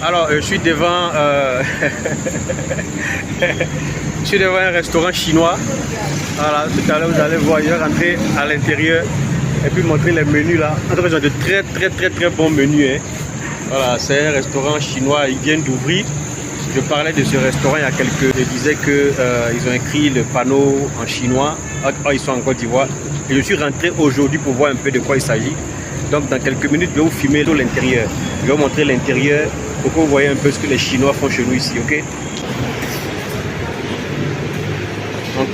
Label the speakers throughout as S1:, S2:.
S1: Alors, je suis devant, je suis devant un restaurant chinois. Voilà, tout à l'heure vous allez voir, je vais rentrer à l'intérieur et puis montrer les menus là. En tout cas, ils ont de très bons menus. Hein. Voilà, c'est un restaurant chinois, ils viennent d'ouvrir. Je parlais de ce restaurant il y a quelques... Je disais qu'ils ont écrit le panneau en chinois. Oh, ils sont en Côte d'Ivoire. Et je suis rentré aujourd'hui pour voir un peu de quoi il s'agit. Donc dans quelques minutes, je vais vous filmer tout l'intérieur. Je vais vous montrer l'intérieur pour que vous voyez un peu ce que les Chinois font chez nous ici, ok? Donc,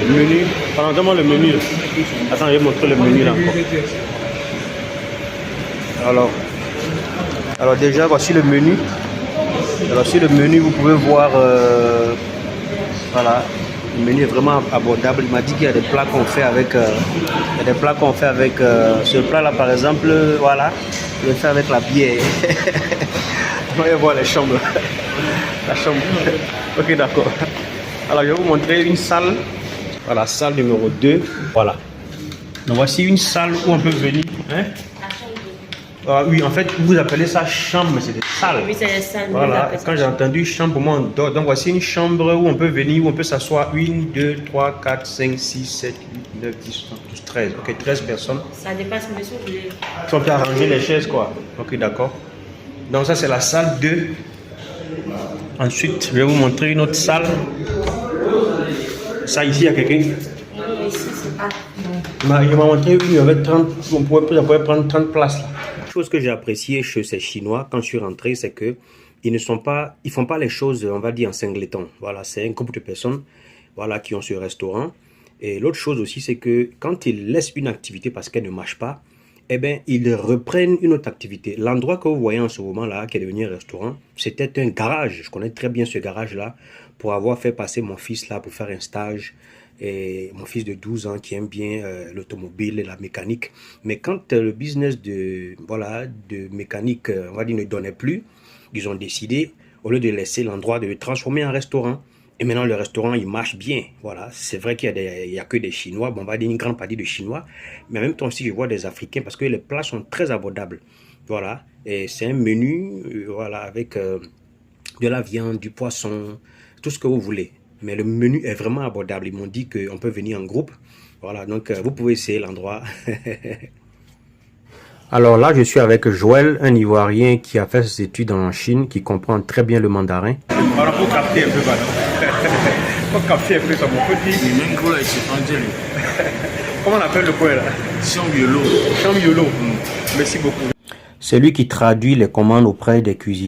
S1: le menu. Pardon, donne-moi le menu. Attends, je vais montrer le menu là encore. Alors déjà, voici le menu. Alors sur le menu, vous pouvez voir, voilà, le menu est vraiment abordable. Il m'a dit qu'il y a des plats qu'on fait avec, ce plat-là par exemple, voilà, je le fais avec la bière. On va voir les chambres, la chambre. Ok, d'accord. Alors je vais vous montrer une salle, voilà, salle numéro 2, voilà. Donc voici une salle où on peut venir, hein? Oui, en fait, vous appelez ça chambre, mais c'est des salles. Oui, c'est des salles. Voilà, quand j'ai entendu chambre, pour moi, on dort. Donc, voici une chambre où on peut venir, où on peut s'asseoir 1, 2, 3, 4, 5, 6, 7, 8, 9, 10, 12, 13. Ok, 13 personnes. Ça dépasse, mais si vous voulez. Si on peut arranger les chaises, quoi. Ok, d'accord. Donc, ça, c'est la salle 2. Ensuite, je vais vous montrer une autre salle. Ça, ici, il y a quelqu'un. Ici, c'est pas. Il m'a montré une avec 30, on pourrait prendre 30 places là. Chose que j'ai apprécié chez ces Chinois quand je suis rentré, c'est que ils font pas les choses, on va dire, en singleton. Voilà, c'est un groupe de personnes, voilà, qui ont ce restaurant. Et l'autre chose aussi, c'est que quand ils laissent une activité parce qu'elle ne marche pas, eh bien, ils reprennent une autre activité. L'endroit que vous voyez en ce moment-là, qui est devenu un restaurant, c'était un garage. Je connais très bien ce garage-là pour avoir fait passer mon fils là pour faire un stage. Et mon fils de 12 ans qui aime bien l'automobile et la mécanique. Mais quand le business de mécanique, on va dire, ne donnait plus, ils ont décidé, au lieu de laisser l'endroit, de le transformer en restaurant. Et maintenant, le restaurant, il marche bien. Voilà, c'est vrai qu'il y a que des Chinois, bon, on va dire une grande partie de Chinois, mais en même temps aussi, je vois des Africains parce que les plats sont très abordables. Voilà, et c'est un menu, voilà, avec de la viande, du poisson, tout ce que vous voulez. Mais le menu est vraiment abordable. Ils m'ont dit qu'on peut venir en groupe. Voilà, donc vous pouvez essayer l'endroit. Alors là, je suis avec Joël, un Ivoirien qui a fait ses études en Chine, qui comprend très bien le mandarin. Alors pour capter un peu, pour capter un peu ça, mon petit. Comment on appelle le coin là? Chambiolo. Chambiolo. Merci beaucoup. C'est lui qui traduit les commandes auprès des cuisiniers.